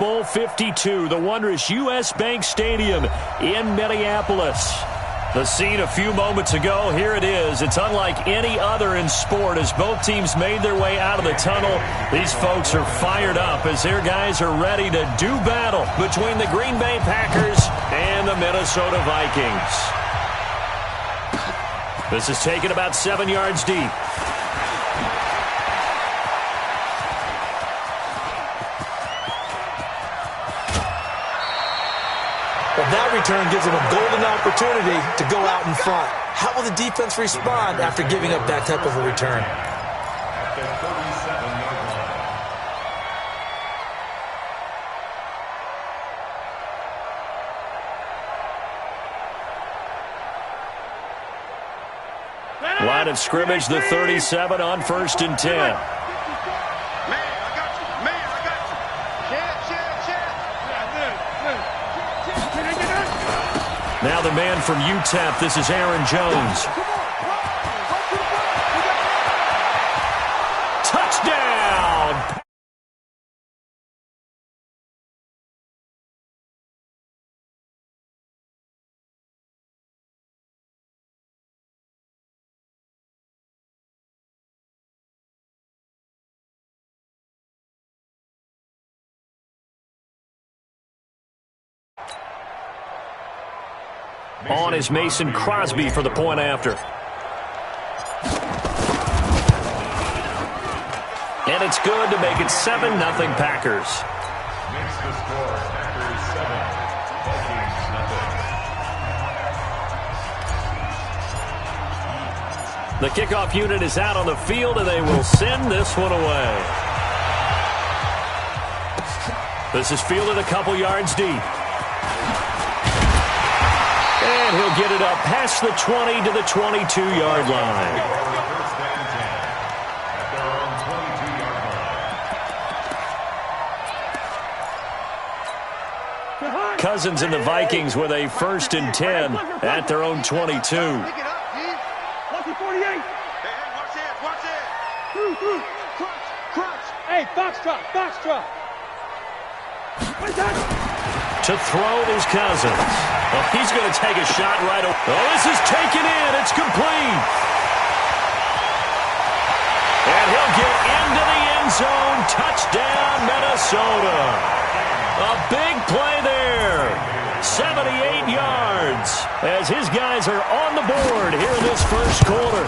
Bowl 52, the wondrous U.S. Bank Stadium in Minneapolis. The scene a few moments ago, here it is. It's unlike any other in sport as both teams made their way out of the tunnel. These folks are fired up as their guys are ready to do battle between the Green Bay Packers and the Minnesota Vikings. This is taken about 7 yards deep. Well, that return gives them a golden opportunity to go out in front. How will the defense respond after giving up that type of a return? Line of scrimmage, the 37 on 1st and 10. Now the man from UTEP, this is Aaron Jones. Touchdown! On is Mason Crosby for the point after. And it's good to make it 7-0 Packers. Makes the score Packers 7, Vikings nothing. The kickoff unit is out on the field, and they will send this one away. This is fielded a couple yards deep. And he'll get it up past the 20 to the 22-yard line. Cousins and the Vikings with a 1st and 10 at their own 22. Hey, foxtrot. To throw is Cousins. Oh, he's going to take a shot right away. Oh, this is taken in. It's complete. And he'll get into the end zone. Touchdown, Minnesota. A big play there. 78 yards as his guys are on the board here in this first quarter.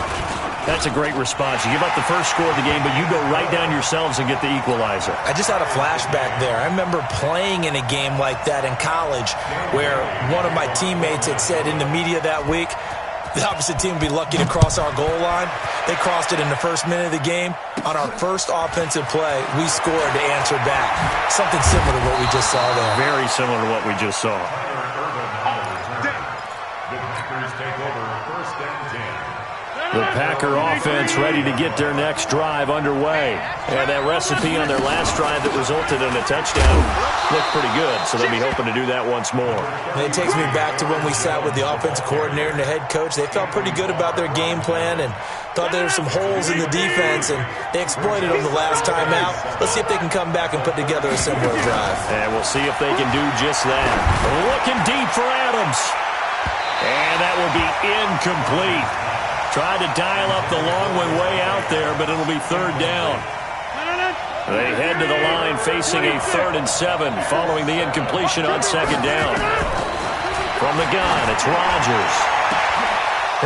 That's a great response. You give up the first score of the game, but you go right down yourselves and get the equalizer. I just had a flashback there. I remember playing in a game like that in college where one of my teammates had said in the media that week, the opposite team would be lucky to cross our goal line. They crossed it in the first minute of the game. On our first offensive play, we scored to answer back. Something similar to what we just saw there. Very similar to what we just saw. The Packer offense ready to get their next drive underway. And that recipe on their last drive that resulted in a touchdown looked pretty good, so they'll be hoping to do that once more. It takes me back to when we sat with the offensive coordinator and the head coach. They felt pretty good about their game plan and thought there were some holes in the defense, and they exploited them the last time out. Let's see if they can come back and put together a similar drive. And we'll see if they can do just that. Looking deep for Adams. And that will be incomplete. Tried to dial up the long one way out there, but it'll be 3rd down. They head to the line facing a 3rd and 7 following the incompletion on 2nd down. From the gun, it's Rodgers.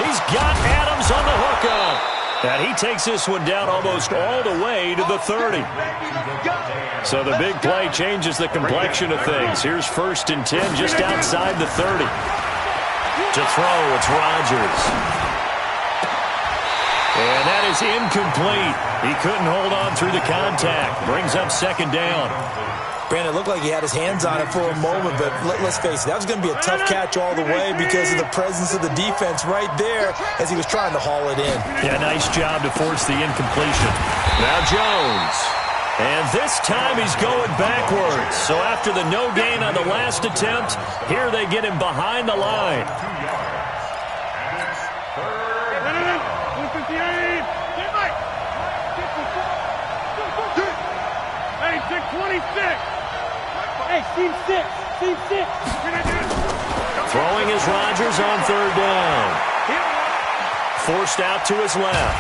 He's got Adams on the hookup. And he takes this one down almost all the way to the 30. So the big play changes the complexion of things. Here's 1st and 10 just outside the 30. To throw, it's Rodgers. And that is incomplete. He couldn't hold on through the contact. Brings up 2nd down. Brandon, it looked like he had his hands on it for a moment, but let's face it, that was going to be a tough catch all the way because of the presence of the defense right there as he was trying to haul it in. Yeah, nice job to force the incompletion. Now Jones. And this time he's going backwards. So after the no gain on the last attempt, here they get him behind the line. 26. Hey, team six. Team six. Throwing is Rodgers on third down. Forced out to his left.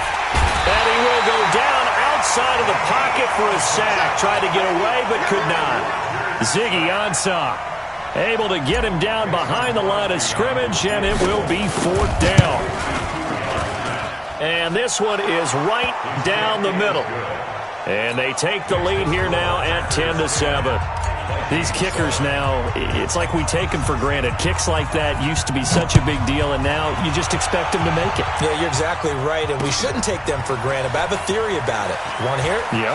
And he will go down outside of the pocket for a sack. Tried to get away, but could not. Ziggy Ansah able to get him down behind the line of scrimmage, and it will be fourth down. And this one is right down the middle. And they take the lead here now at 10-7. These kickers now, it's like we take them for granted. Kicks like that used to be such a big deal, and now you just expect them to make it. Yeah, you're exactly right, and we shouldn't take them for granted, but I have a theory about it. You want to hear it? Yeah.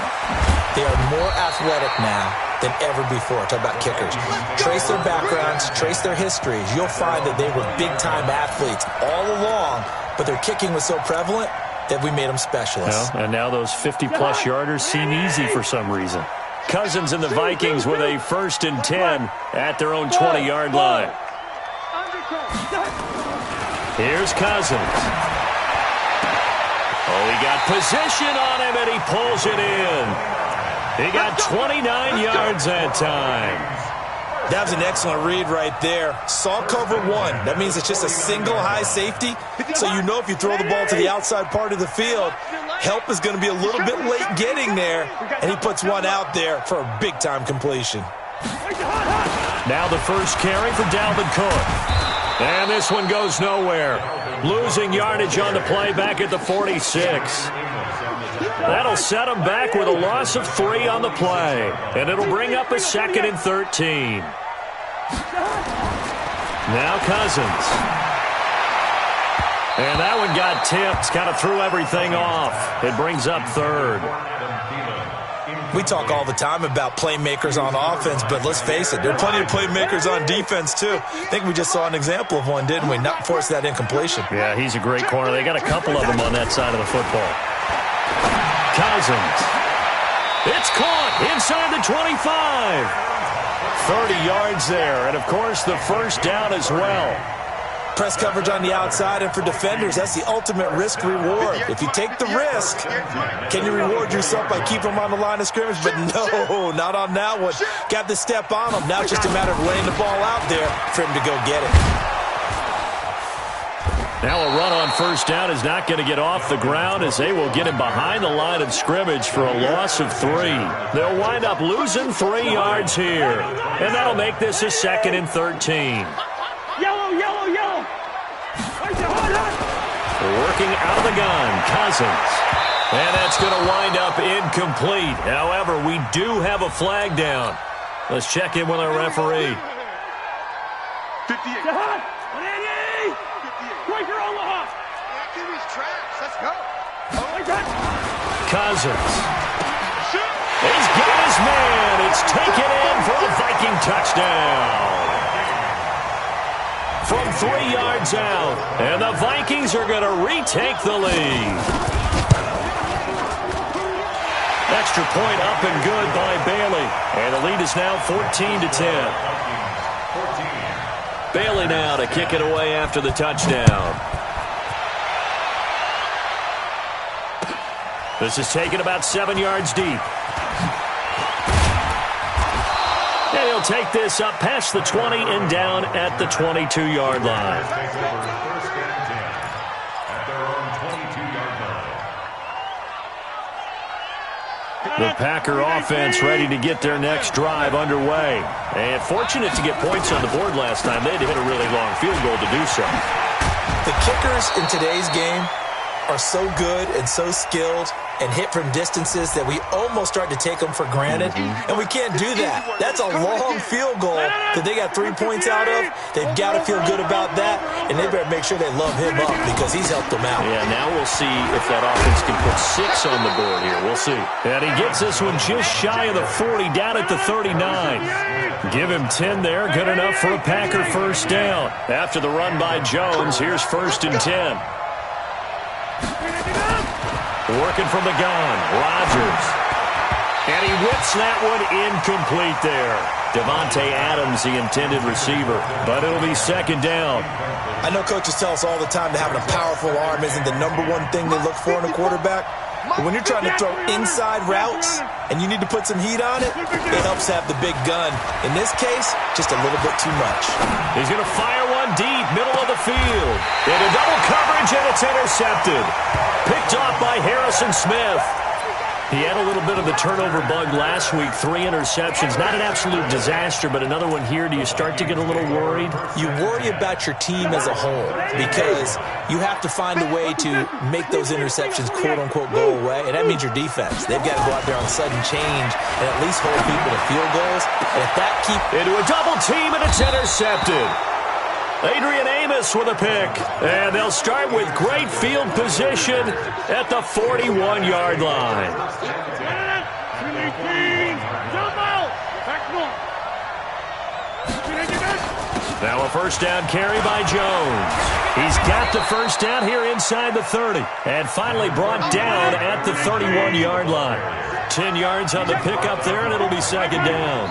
They are more athletic now than ever before. Talk about kickers. Trace their backgrounds, trace their histories. You'll find that they were big-time athletes all along, but their kicking was so prevalent that we made them specialists. Well, and now those 50-plus yarders seem easy for some reason. Cousins and the Vikings with a 1st and 10 at their own 20-yard line. Here's Cousins. Oh, he got position on him, and he pulls it in. He got 29 yards that time. That was an excellent read right there. Saw cover one. That means it's just a single high safety. So you know if you throw the ball to the outside part of the field, help is going to be a little bit late getting there. And he puts one out there for a big-time completion. Now the first carry for Dalvin Cook. And this one goes nowhere. Losing yardage on the play back at the 46. That'll set him back with a loss of 3 on the play. And it'll bring up a 2nd and 13. Now Cousins. And that one got tipped. Kind of threw everything off. It brings up 3rd. We talk all the time about playmakers on offense, but let's face it, there are plenty of playmakers on defense, too. I think we just saw an example of one, didn't we? Not force that incompletion. Yeah, he's a great corner. They got a couple of them on that side of the football. Cousins. It's caught inside the 25. 30 yards there, and, of course, the first down as well. Press coverage on the outside, and for defenders, that's the ultimate risk-reward. If you take the risk, can you reward yourself by keeping them on the line of scrimmage? But no, not on that one. Got to step on them. Now it's just a matter of laying the ball out there for him to go get it. Now a run on first down is not going to get off the ground as they will get him behind the line of scrimmage for a loss of 3. They'll wind up losing 3 yards here, and that'll make this a 2nd and 13. Yellow, yellow, yellow. Working out of the gun, Cousins. And that's going to wind up incomplete. However, we do have a flag down. Let's check in with our referee. 58. 180. Breaker Omaha. Activity's traps. Let's go. Oh, my God. Cousins. He's got his man. It's taken in for a Viking touchdown. From 3 yards out. And the Vikings are going to retake the lead. Extra point up and good by Bailey. And the lead is now 14-10. Bailey now to kick it away after the touchdown. This is taken about 7 yards deep. And he'll take this up past the 20 and down at the 22-yard line. The Packer offense ready to get their next drive underway. And fortunate to get points on the board last time. They had to hit a really long field goal to do so. The kickers in today's game are so good and so skilled and hit from distances that we almost start to take them for granted. And we can't do that. That's a long field goal that they got 3 points out of. They've got to feel good about that, and they better make sure they love him up because he's helped them out. Yeah, now we'll see if that offense can put 6 on the board here. We'll see. And he gets this one just shy of the 40, down at the 39. Give him 10 there, good enough for a Packer first down. After the run by Jones, here's 1st and 10. Working from the gun, Rodgers. And he whips that one incomplete there. Devontae Adams, the intended receiver. But it'll be 2nd down. I know coaches tell us all the time that having a powerful arm isn't the #1 thing they look for in a quarterback. But when you're trying to throw inside routes and you need to put some heat on it, it helps to have the big gun. In this case, just a little bit too much. He's going to fire one deep, middle of the field. Into double coverage, and it's intercepted. Picked off by Harrison Smith. He had a little bit of the turnover bug last week, 3 interceptions. Not an absolute disaster, but another one here. Do you start to get a little worried? You worry about your team as a whole because you have to find a way to make those interceptions, quote-unquote, go away, and that means your defense. They've got to go out there on sudden change and at least hold people to field goals. And if that into a double team, and it's intercepted. Adrian Amos with a pick. And they'll start with great field position at the 41-yard line. Now a first down carry by Jones. He's got the first down here inside the 30. And finally brought down at the 31-yard line. 10 yards on the pickup there, and it'll be second down.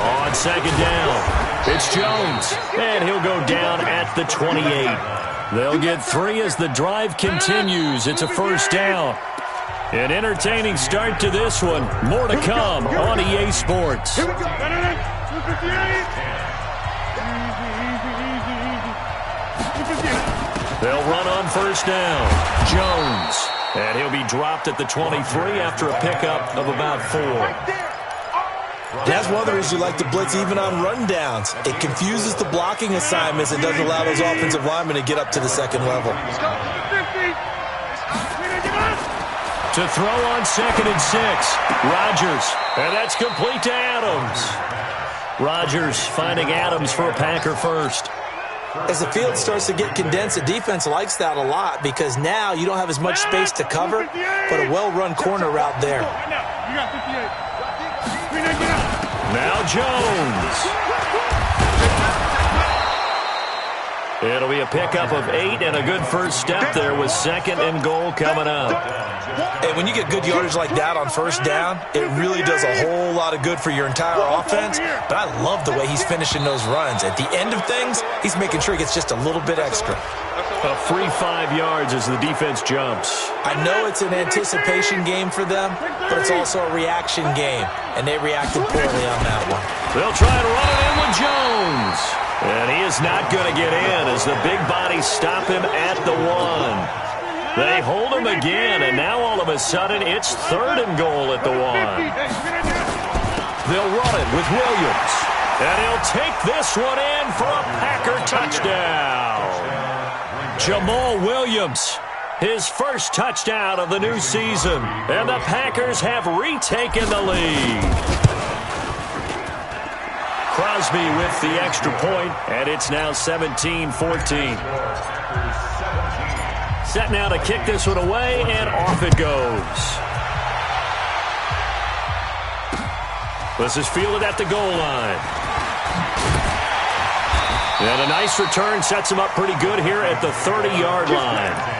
On second down, it's Jones, and he'll go down at the 28. They'll get 3 as the drive continues. It's a first down. An entertaining start to this one. More to come on EA Sports. Here we go. They'll run on first down. Jones, and he'll be dropped at the 23 after a pickup of about 4. That's one of the reasons you like to blitz even on rundowns. It confuses the blocking assignments and doesn't allow those offensive linemen to get up to the second level. To throw on 2nd and 6, Rodgers, and that's complete to Adams. Rodgers finding Adams for a Packer first. As the field starts to get condensed, the defense likes that a lot because now you don't have as much space to cover, but a well-run corner route there. Now Jones. It'll be a pickup of 8 and a good first step there with 2nd and goal coming up. And when you get good yardage like that on first down, it really does a whole lot of good for your entire offense. But I love the way he's finishing those runs. At the end of things, he's making sure he gets just a little bit extra. A free 5 yards as the defense jumps. I know it's an anticipation game for them, but it's also a reaction game, and they reacted poorly on that one. They'll try to run it in with Jones. And he is not going to get in as the big bodies stop him at the 1. They hold him again, and now all of a sudden it's 3rd and goal at the 1. They'll run it with Williams. And he'll take this one in for a Packer touchdown. Jamal Williams, his first touchdown of the new season. And the Packers have retaken the lead. Crosby with the extra point, and it's now 17-14. Set now to kick this one away, and off it goes. This is fielded at the goal line. And a nice return sets him up pretty good here at the 30-yard line.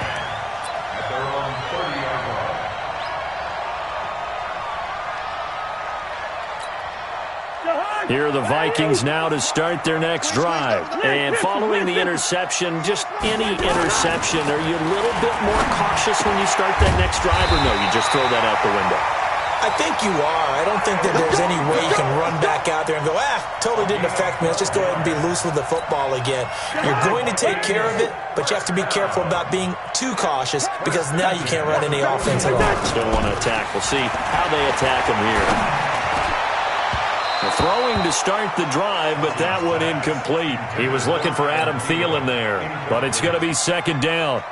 Here are the Vikings now to start their next drive. And following the interception, just any interception, are you a little bit more cautious when you start that next drive, or no, you just throw that out the window? I think you are. I don't think that there's any way you can run back out there and go, totally didn't affect me. Let's just go ahead and be loose with the football again. You're going to take care of it, but you have to be careful about being too cautious because now you can't run any offense at all. Still want to attack. We'll see how they attack him here. Throwing to start the drive, but that one incomplete. He was looking for Adam Thielen there, but it's going to be 2nd down.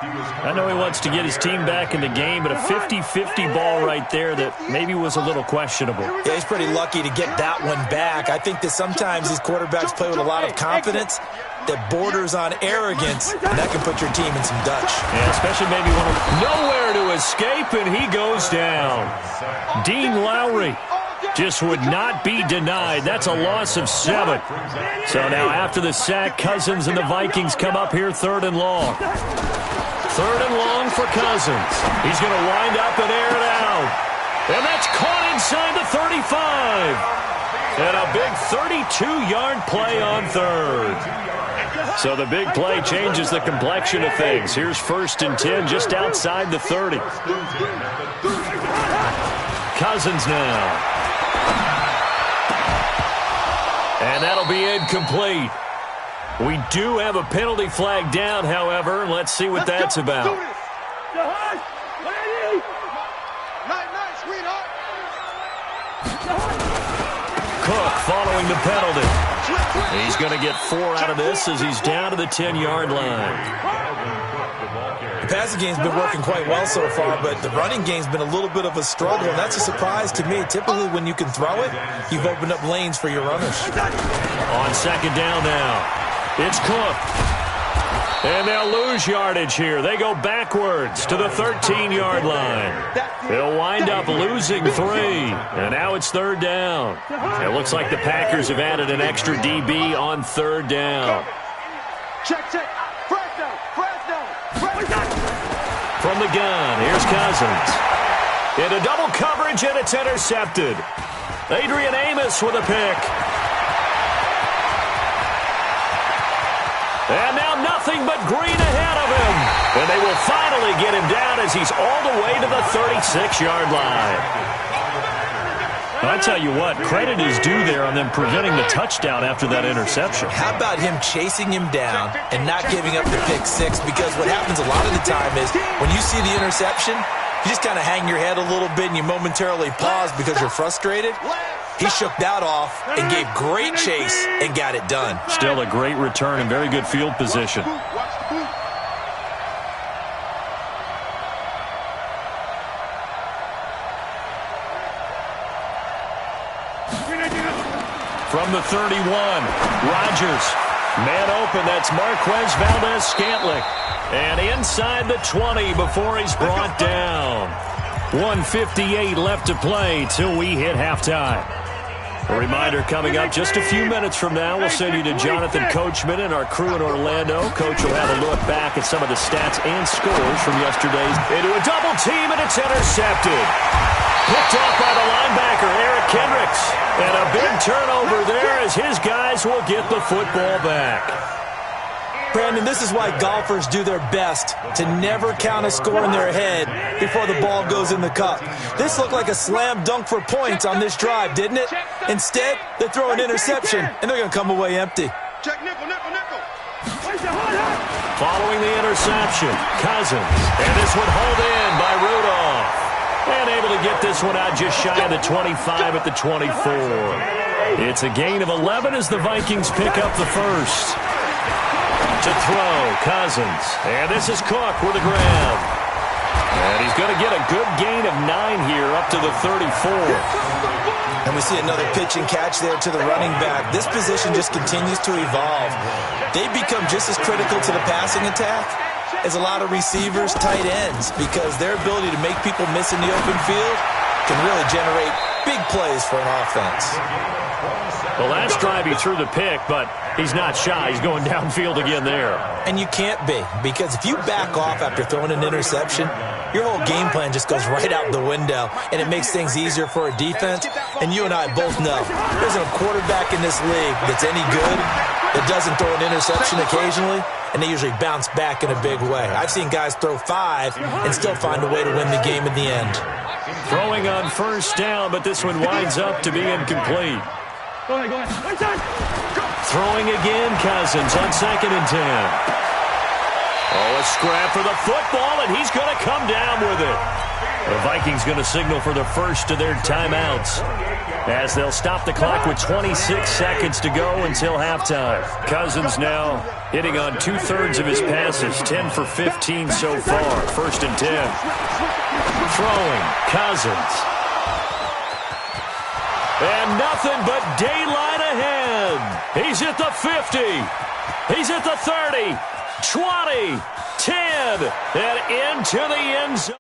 I know he wants to get his team back in the game, but a 50-50 ball right there that maybe was a little questionable. Yeah, he's pretty lucky to get that one back. I think that sometimes these quarterbacks play with a lot of confidence that borders on arrogance, and that can put your team in some Dutch. Yeah, especially maybe one of nowhere to escape, and he goes down. Dean Lowry just would not be denied. That's a loss of 7. So now after the sack, Cousins and the Vikings come up here 3rd and long. 3rd and long for Cousins. He's going to wind up and air it out. And that's caught inside the 35. And a big 32-yard play on 3rd. So the big play changes the complexion of things. Here's 1st and 10 just outside the 30. Cousins now. And that'll be incomplete. We do have a penalty flag down, however. Let's see what that's about. Cook following the penalty. He's going to get 4 out of this as he's down to the 10-yard line. The passing game's been working quite well so far, but the running game's been a little bit of a struggle, and that's a surprise to me. Typically, when you can throw it, you've opened up lanes for your runners. On 2nd down now, it's Cook. And they'll lose yardage here. They go backwards to the 13-yard line. They'll wind up losing 3. And now it's 3rd down. It looks like the Packers have added an extra DB on 3rd down. Check. From the gun, here's Cousins. Into double coverage, and it's intercepted. Adrian Amos with a pick. And now nothing but green ahead of him. And they will finally get him down as he's all the way to the 36-yard line. I tell you what, credit is due there on them preventing the touchdown after that interception. How about him chasing him down and not giving up the pick 6? Because what happens a lot of the time is when you see the interception, you just kind of hang your head a little bit and you momentarily pause because you're frustrated. He shook that off and gave great chase and got it done. Still a great return and very good field position. From the 31, Rodgers. Man open, that's Marquez Valdez-Scantling. And inside the 20 before he's brought down. 1:58 left to play till we hit halftime. A reminder coming up just a few minutes from now. We'll send you to Jonathan Coachman and our crew in Orlando. Coach will have a look back at some of the stats and scores from yesterday's. Into a double team, and it's intercepted. Picked off by the linebacker, Eric Kendricks. And a big turnover there as his guys will get the football back. Brandon, this is why golfers do their best to never count a score in their head before the ball goes in the cup. This looked like a slam dunk for points on this drive, didn't it? Instead, they throw an interception, and they're going to come away empty. Check nickel. Following the interception, Cousins. And this one hauled in by Rudolph. And able to get this one out just shy of the 25 at the 24. It's a gain of 11 as the Vikings pick up the first. To throw, Cousins. And this is Cook with a grab. And he's going to get a good gain of 9 here up to the 34. And we see another pitch and catch there to the running back. This position just continues to evolve. They become just as critical to the passing attack as a lot of receivers, tight ends, because their ability to make people miss in the open field can really generate big plays for an offense. The last drive he threw the pick, but he's not shy. He's going downfield again there. And you can't be, because if you back off after throwing an interception, your whole game plan just goes right out the window, and it makes things easier for a defense. And you and I both know there's a quarterback in this league that's any good that doesn't throw an interception occasionally, and they usually bounce back in a big way. I've seen guys throw 5 and still find a way to win the game in the end. Throwing on first down, but this one winds up to be incomplete. Go ahead. Throwing again, Cousins on 2nd and 10. Oh, a scrap for the football, and he's going to come down with it. The Vikings going to signal for the first of their timeouts as they'll stop the clock with 26 seconds to go until halftime. Cousins now hitting on 2/3 of his passes, 10 for 15 so far. 1st and 10. Throwing, Cousins. And nothing but daylight ahead. He's at the 50. He's at the 30, 20, 10, and into the end zone.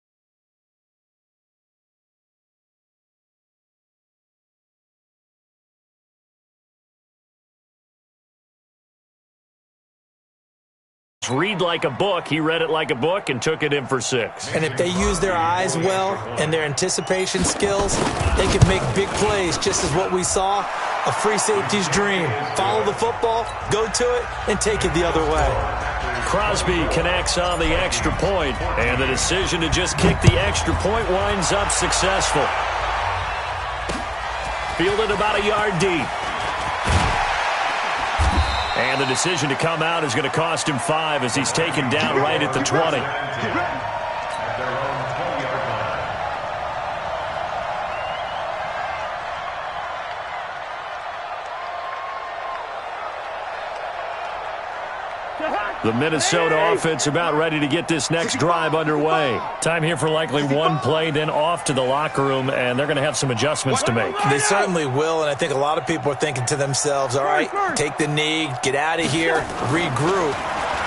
Read like a book. He read it like a book and took it in for 6. And if they use their eyes well and their anticipation skills, they can make big plays, just as what we saw A free safety's dream. Follow the football, go to it, and take it the other way. Crosby connects on the extra point, and the decision to just kick the extra point winds up successful. Fielded about a yard deep. And the decision to come out is going to cost him 5 as he's taken down right at the 20. The Minnesota offense about ready to get this next drive underway. Time here for likely one play, then off to the locker room, and they're going to have some adjustments to make. They certainly will, and I think a lot of people are thinking to themselves, all right, take the knee, get out of here, regroup.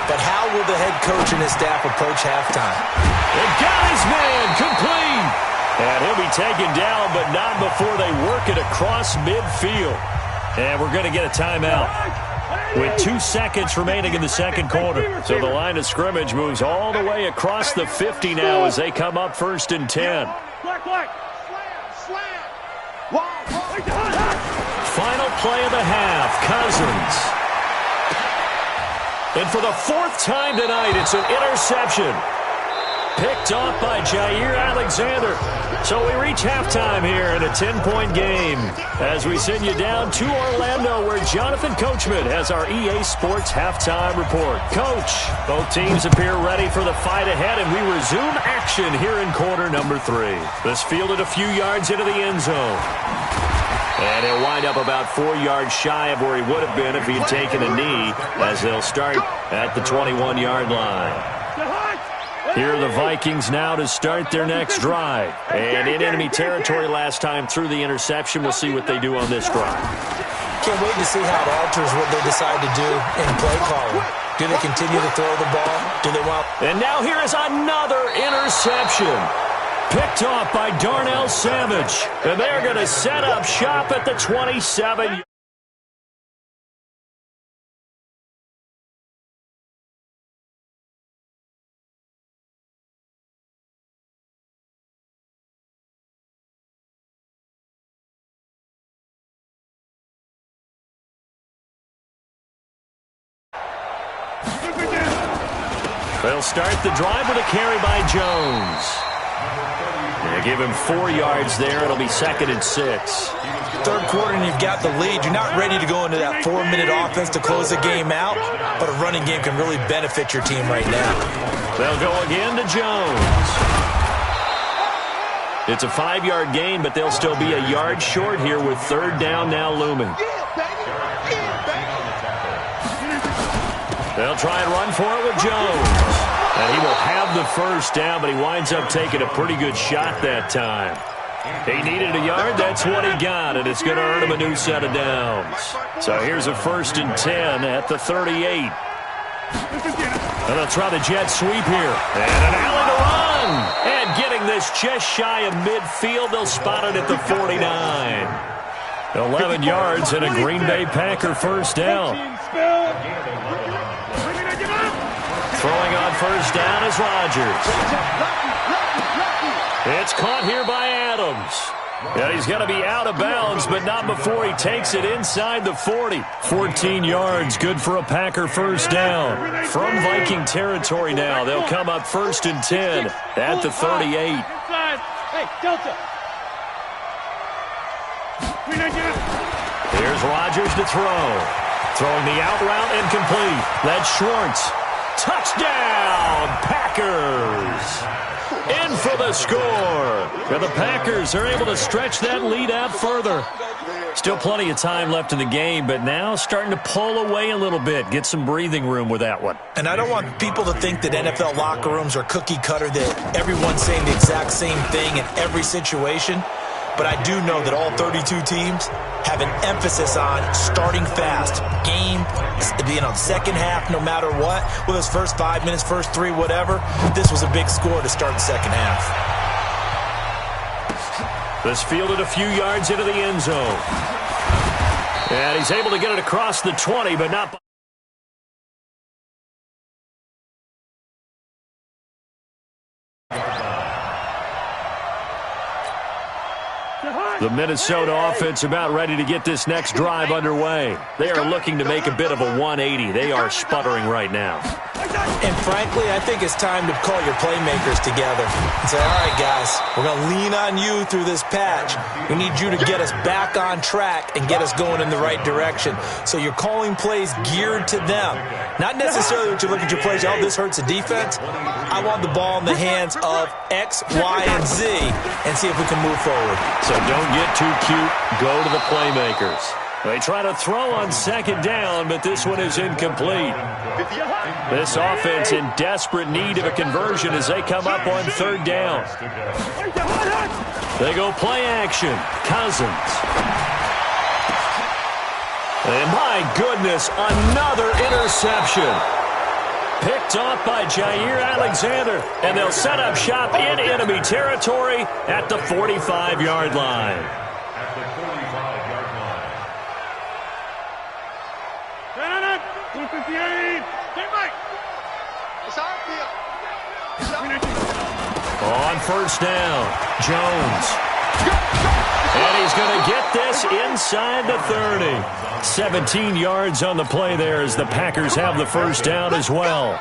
But how will the head coach and his staff approach halftime? They got his man complete. And he'll be taken down, but not before they work it across midfield. And we're going to get a timeout with 2 seconds remaining in the second quarter. So the line of scrimmage moves all the way across the 50 now as they come up 1st and 10. Final play of the half, Cousins. And for the 4th time tonight, it's an interception. Picked off by Jair Alexander. So we reach halftime here in a 10-point game as we send you down to Orlando where Jonathan Coachman has our EA Sports halftime report. Coach, both teams appear ready for the fight ahead, and we resume action here in quarter number 3. This fielded a few yards into the end zone. And he'll wind up about 4 yards shy of where he would have been if he had taken a knee as they'll start at the 21-yard line. Here are the Vikings now to start their next drive. And in enemy territory last time through the interception. We'll see what they do on this drive. Can't wait to see how it alters what they decide to do in play calling. Do they continue to throw the ball? Do they want... And now here is another interception. Picked off by Darnell Savage. And they're going to set up shop at the 27. They'll start the drive with a carry by Jones. They give him 4 yards there. It'll be 2nd and 6. Third quarter and you've got the lead. You're not ready to go into that 4-minute offense to close the game out, but a running game can really benefit your team right now. They'll go again to Jones. It's a 5-yard gain, but they'll still be a yard short here with 3rd down now looming. They'll try and run for it with Jones. And he will have the 1st down, but he winds up taking a pretty good shot that time. He needed a yard. That's what he got, and it's going to earn him a new set of downs. So here's a 1st and 10 at the 38. And they'll try the jet sweep here. And an alley to run. And getting this just shy of midfield, they'll spot it at the 49. 11 yards and a Green Bay Packer 1st down. Throwing on 1st down is Rodgers. It's caught here by Adams. And he's going to be out of bounds, but not before he takes it inside the 40. 14 yards, good for a Packer 1st down. From Viking territory now, they'll come up 1st and 10 at the 38. Hey, Delta. Here's Rodgers to throw. Throwing the out route incomplete. That's Schwartz. Touchdown, Packers! In for the score. And the Packers are able to stretch that lead out further. Still plenty of time left in the game, but now starting to pull away a little bit. Get some breathing room with that one. And I don't want people to think that NFL locker rooms are cookie cutter, that everyone's saying the exact same thing in every situation. But I do know that all 32 teams have an emphasis on starting fast. Game, second half, no matter what. Whether it's first 5 minutes, first 3, whatever. This was a big score to start the second half. This fielded a few yards into the end zone. And he's able to get it across the 20, but not... The Minnesota offense about ready to get this next drive underway. They are looking to make a bit of a 180. They are sputtering right now. And frankly, I think it's time to call your playmakers together and say, all right, guys, we're going to lean on you through this patch. We need you to get us back on track and get us going in the right direction. So you're calling plays geared to them. Not necessarily what you look at your plays, oh, this hurts the defense. I want the ball in the hands of X, Y, and Z and see if we can move forward. So don't get too cute. Go to the playmakers. They try to throw on second down, but this one is incomplete. This offense in desperate need of a conversion as they come up on third down. They go play action. Cousins. And my goodness, another interception. Picked off by Jair Alexander, and they'll set up shop in enemy territory at the 45-yard line. On first down, Jones. And he's going to get this inside the 30. 17 yards on the play there as the Packers have the first down as well.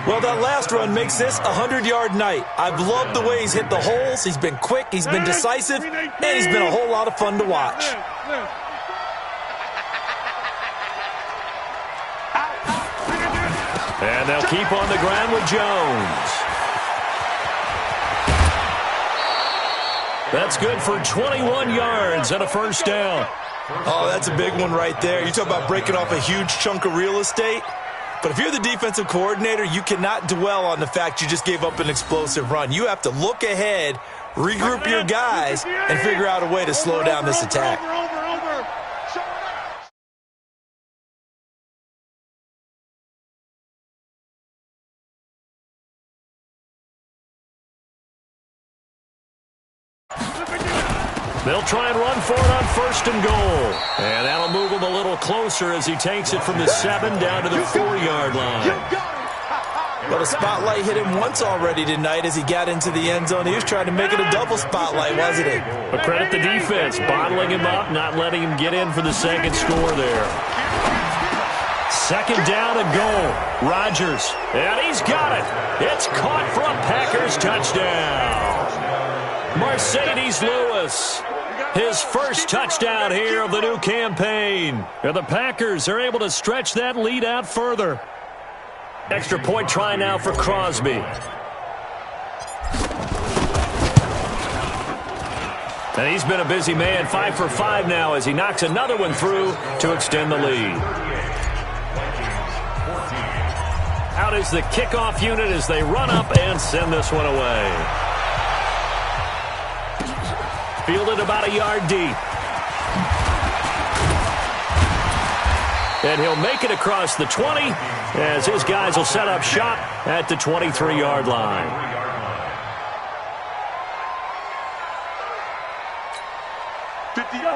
Well, that last run makes this a 100-yard night. I've loved the way he's hit the holes. He's been quick, he's been decisive, and he's been a whole lot of fun to watch. And they'll keep on the ground with Jones. That's good for 21 yards and a first down. Oh, that's a big one right there. You talk about breaking off a huge chunk of real estate. But if you're the defensive coordinator, you cannot dwell on the fact you just gave up an explosive run. You have to look ahead, regroup your guys, and figure out a way to slow down this attack. They'll try and run for it on first and goal. And that'll move him a little closer as he takes it from the 7 down to the 4-yard line. Well, the spotlight hit him once already tonight as he got into the end zone. He was trying to make it a double spotlight, wasn't he? But credit the defense, bottling him up, not letting him get in for the second score there. Second down and goal. Rodgers. And he's got it. It's caught for a Packers touchdown. Mercedes Lewis. His first touchdown here of the new campaign. And the Packers are able to stretch that lead out further. Extra point try now for Crosby. And he's been a busy man, 5 for 5 now as he knocks another one through to extend the lead. Out is the kickoff unit as they run up and send this one away. Fielded about a yard deep. And he'll make it across the 20 as his guys will set up shop at the 23-yard line.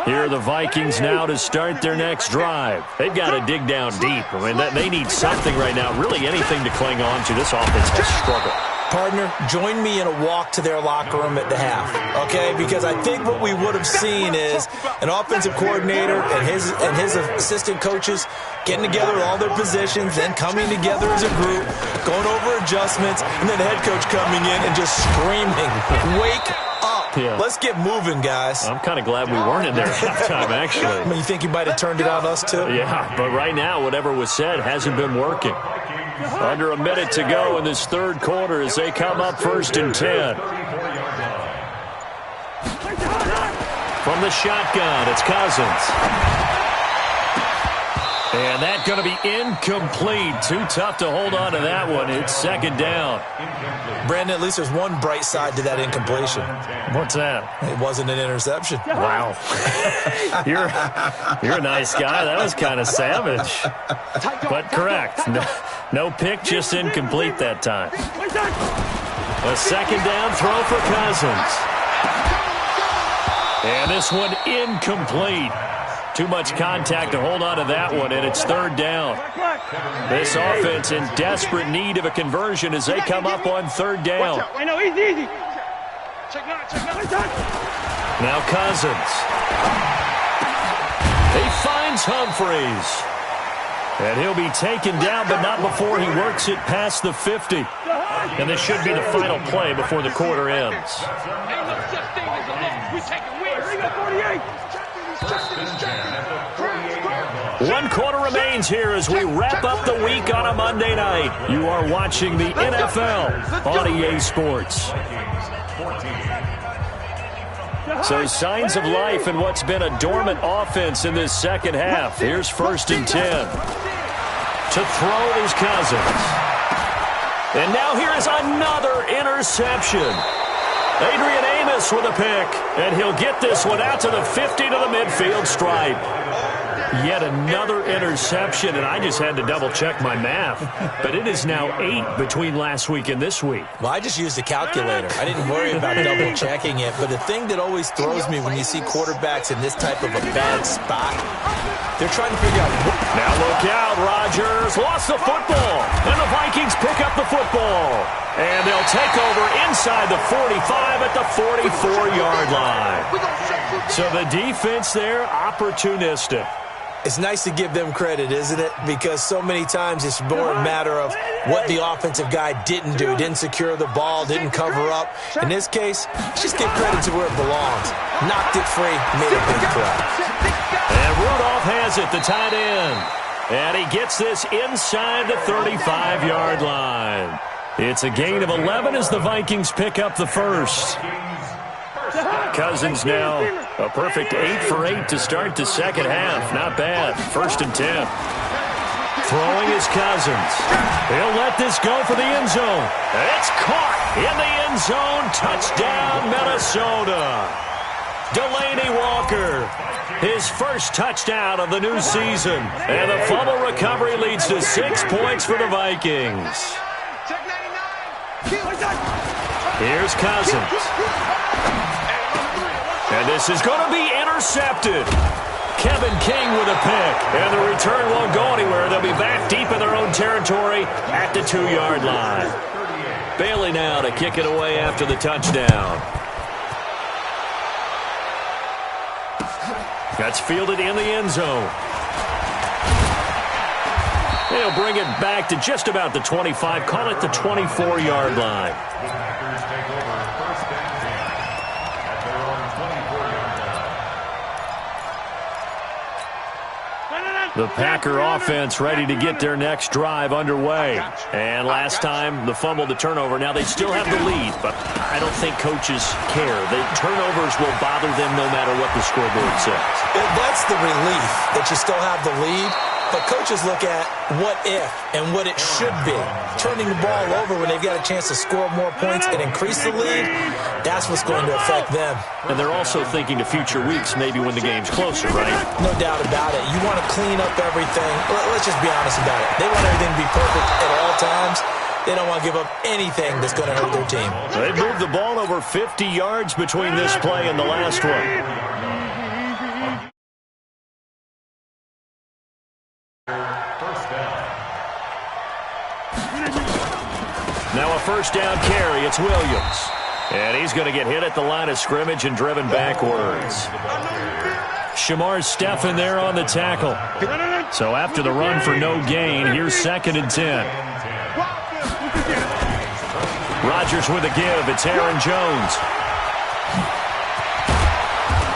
Here are the Vikings now to start their next drive. They've got to dig down deep. I mean, they need something right now, really anything to cling on to. This offense has struggled. Partner, join me in a walk to their locker room at the half, okay? Because I think what we would have seen is an offensive coordinator and his assistant coaches getting together with all their positions, then coming together as a group, going over adjustments, and then the head coach coming in and just screaming, wake up. Yeah. Let's get moving, guys. I'm kind of glad we weren't in there at halftime, actually. I mean, you think he might have turned it on us, too? Yeah, but right now, whatever was said hasn't been working. Under a minute to go in this third quarter as they come up first and 10. From the shotgun, it's Cousins. And that's going to be incomplete. Too tough to hold on to that one. It's second down. Brandon, at least there's one bright side to that incompletion. What's that? It wasn't an interception. Wow. You're a nice guy. That was kind of savage. But correct. No pick, just incomplete that time. A second down throw for Cousins. And this one incomplete. Too much contact to hold on to that one, and it's third down. This offense in desperate need of a conversion as they come up on third down. I know, easy. Now Cousins. He finds Humphries. And he'll be taken down, but not before he works it past the 50. And this should be the final play before the quarter ends. One quarter remains here as we wrap up the week on a Monday night. You are watching the NFL on EA Sports. So signs of life in what's been a dormant offense in this second half. Here's 1st and 10. To throw is Cousins. And now here is another interception. Adrian Amos with a pick. And he'll get this one out to the 50 to the midfield stripe. Yet another interception, and I just had to double-check my math. But it is now 8 between last week and this week. Well, I just used a calculator. I didn't worry about double-checking it. But the thing that always throws me when you see quarterbacks in this type of a bad spot, they're trying to figure out. Now look out, Rodgers lost the football. And the Vikings pick up the football. And they'll take over inside the 45 at the 44-yard line. So the defense there, opportunistic. It's nice to give them credit, isn't it? Because so many times it's more a matter of what the offensive guy didn't do. Didn't secure the ball, didn't cover up. In this case, just give credit to where it belongs. Knocked it free, made a big play. And Rudolph has it, the tight end. And he gets this inside the 35-yard line. It's a gain of 11 as the Vikings pick up the first. Cousins now a perfect 8 for 8 to start the second half. Not bad. 1st and 10. Throwing is Cousins. He'll let this go for the end zone. It's caught in the end zone. Touchdown, Minnesota. Delaney Walker, his first touchdown of the new season. And the fumble recovery leads to 6 points for the Vikings. Here's Cousins. And this is going to be intercepted. Kevin King with a pick. And the return won't go anywhere. They'll be back deep in their own territory at the 2-yard line. Bailey now to kick it away after the touchdown. That's fielded in the end zone. They'll bring it back to just about the 25. Call it the 24-yard line. The Packer offense ready to get their next drive underway. And last time, the fumble, the turnover. Now they still have the lead, but I don't think coaches care. The turnovers will bother them no matter what the scoreboard says. That's the relief that you still have the lead. But coaches look at what if and what it should be. Turning the ball over when they've got a chance to score more points and increase the lead, that's what's going to affect them. And they're also thinking to future weeks, maybe when the game's closer, right? No doubt about it. You want to clean up everything. Let's just be honest about it. They want everything to be perfect at all times. They don't want to give up anything that's going to hurt their team. They've moved the ball over 50 yards between this play and the last one. Now a first down carry. It's Williams. And he's going to get hit at the line of scrimmage and driven backwards. Shamar Stephen there on the tackle. So after the run for no gain, here's 2nd and 10. Rodgers with a give. It's Aaron Jones.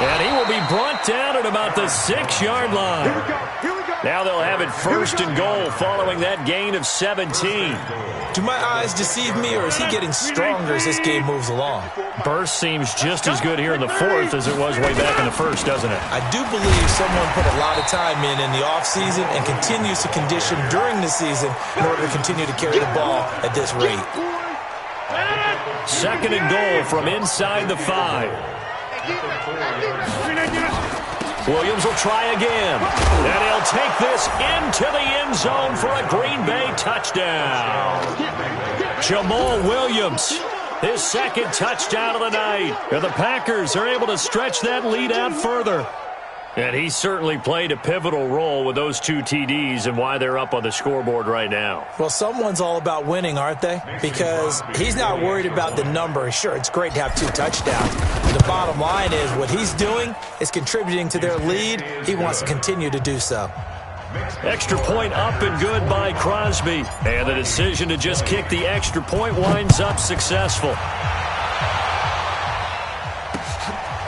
And he will be brought down at about the 6-yard line. Now they'll have it 1st and goal following that gain of 17. Do my eyes deceive me, or is he getting stronger as this game moves along? Burst seems just as good here in the 4th as it was way back in the 1st, doesn't it? I do believe someone put a lot of time in the offseason and continues to condition during the season in order to continue to carry the ball at this rate. 2nd and goal from inside the 5. Williams will try again. And he'll take this into the end zone for a Green Bay touchdown. Jamal Williams, his 2nd touchdown of the night. And the Packers are able to stretch that lead out further. And he certainly played a pivotal role with those 2 TDs and why they're up on the scoreboard right now. Well, someone's all about winning, aren't they? Because he's not worried about the number. Sure, it's great to have 2 touchdowns. The bottom line is what he's doing is contributing to their lead. He wants to continue to do so. Extra point up and good by Crosby. And the decision to just kick the extra point winds up successful.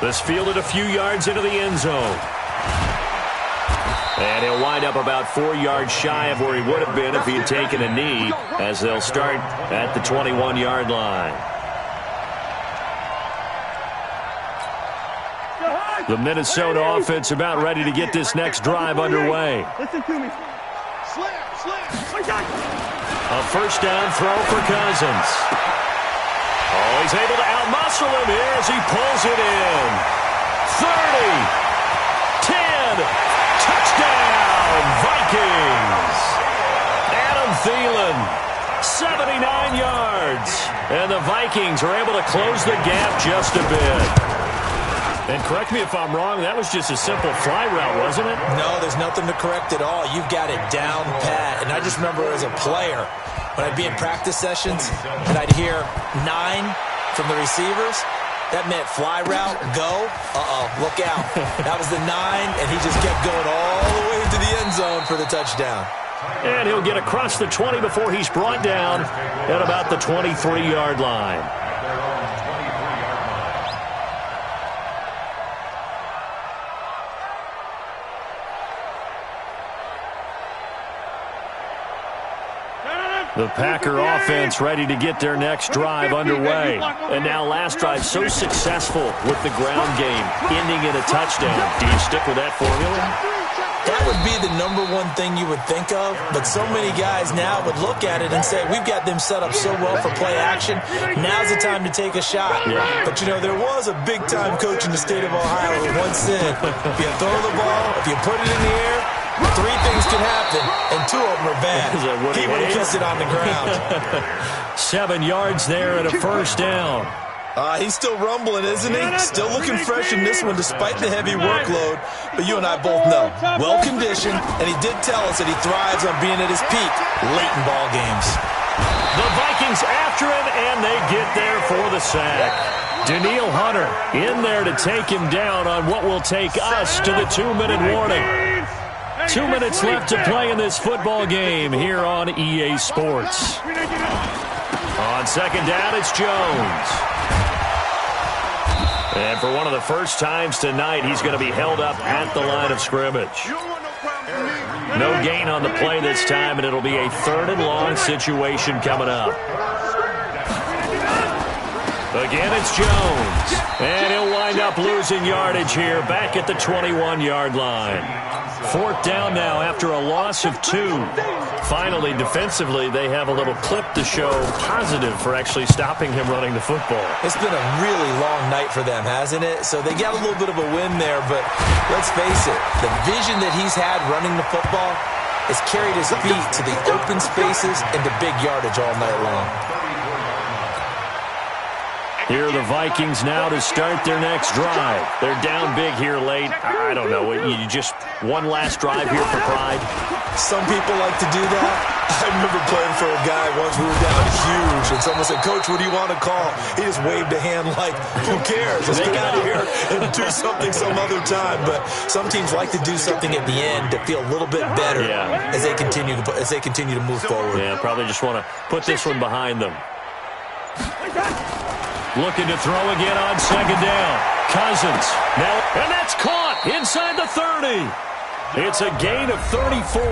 This fielded a few yards into the end zone. And he'll wind up about 4 yards shy of where he would have been if he had taken a knee, as they'll start at the 21-yard line. The Minnesota offense about ready to get this next drive underway. Listen to me. A first down throw for Cousins. Oh, he's able to outmuscle him here as he pulls it in. 30, 10, touchdown, Vikings. Adam Thielen, 79 yards. And the Vikings are able to close the gap just a bit. And correct me if I'm wrong, that was just a simple fly route, wasn't it? No, there's nothing to correct at all. You've got it down pat. And I just remember as a player, when I'd be in practice sessions and I'd hear 9 from the receivers, that meant fly route, go, look out. That was the 9, and he just kept going all the way into the end zone for the touchdown. And he'll get across the 20 before he's brought down at about the 23-yard line. The Packer offense ready to get their next drive underway. And now last drive so successful with the ground game, ending in a touchdown. Do you stick with that formula? That would be the number one thing you would think of, but so many guys now would look at it and say, we've got them set up so well for play action, now's the time to take a shot. Yeah. But, you know, there was a big-time coach in the state of Ohio who once said, if you throw the ball, if you put it in the air, 3 things can happen, and 2 of them are bad. He would have kept it on the ground. 7 yards there and a first down. He's still rumbling, isn't he? Still looking fresh in this one despite the heavy workload. But you and I both know, well-conditioned, and he did tell us that he thrives on being at his peak late in ball games. The Vikings after him, and they get there for the sack. Danielle Hunter in there to take him down on what will take us to the 2-minute warning. 2 minutes left to play in this football game here on EA Sports. On second down, it's Jones. And for one of the first times tonight, he's going to be held up at the line of scrimmage. No gain on the play this time, and it'll be a 3rd and long situation coming up. Again, it's Jones. And he'll wind up losing yardage here back at the 21-yard line. 4th down now after a loss of 2. Finally, defensively, they have a little clip to show positive for actually stopping him running the football. It's been a really long night for them, hasn't it? So they got a little bit of a win there, but let's face it, the vision that he's had running the football has carried his feet to the open spaces and to big yardage all night long. Here are the Vikings now to start their next drive. They're down big here late. I don't know. You just one last drive here for pride? Some people like to do that. I remember playing for a guy once we were down huge, and someone said, Coach, what do you want to call? He just waved a hand like, who cares? Let's get out of here and do something some other time. But some teams like to do something at the end to feel a little bit better as they continue to move forward. Yeah, probably just want to put this one behind them. Looking to throw again on second down. Cousins. Now, and that's caught inside the 30. It's a gain of 34.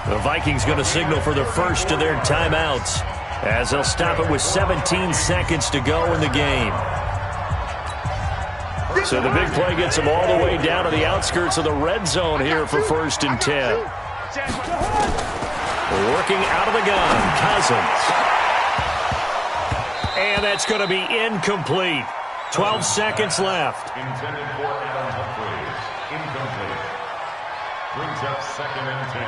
The Vikings going to signal for the first of their timeouts as they'll stop it with 17 seconds to go in the game. So the big play gets them all the way down to the outskirts of the red zone here for 1st and 10. Working out of the gun, Cousins. And that's going to be incomplete. 12 seconds left. Intended for Adam Humphries. Incomplete. Brings up 2nd and 10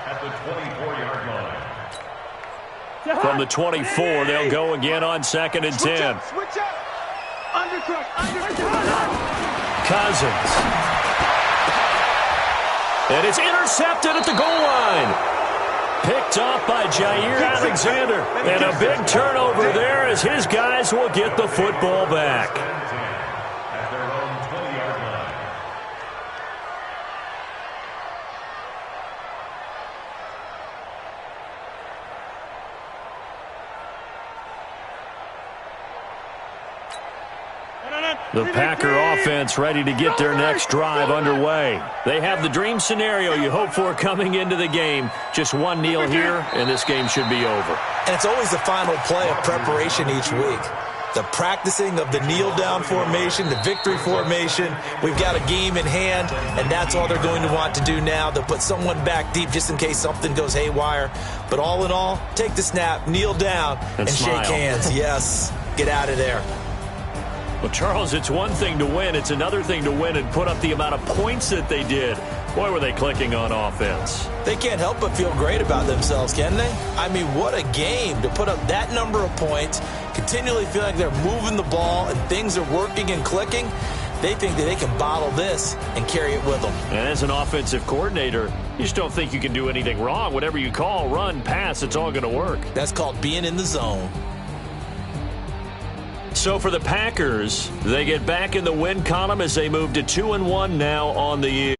at the 24-yard line. From the 24, they'll go again on 2nd and 10. Switch up. Undercut. Cousins. And it's intercepted at the goal line. Picked off by Jair Alexander. And a big turnover there as his guys will get the football back. At their own 20-yard line. The Packer offense ready to get their next drive underway. They have the dream scenario you hope for coming into the game. Just one kneel here, and this game should be over. And it's always the final play of preparation each week. The practicing of the kneel-down formation, the victory formation. We've got a game in hand, and that's all they're going to want to do now. They'll put someone back deep just in case something goes haywire. But all in all, take the snap, kneel down, and shake hands. Yes, get out of there. Well, Charles, it's one thing to win. It's another thing to win and put up the amount of points that they did. Boy, were they clicking on offense. They can't help but feel great about themselves, can they? I mean, what a game to put up that number of points, continually feel like they're moving the ball and things are working and clicking. They think that they can bottle this and carry it with them. And as an offensive coordinator, you just don't think you can do anything wrong. Whatever you call, run, pass, it's all going to work. That's called being in the zone. So for the Packers, they get back in the win column as they move to 2-1 now on the year.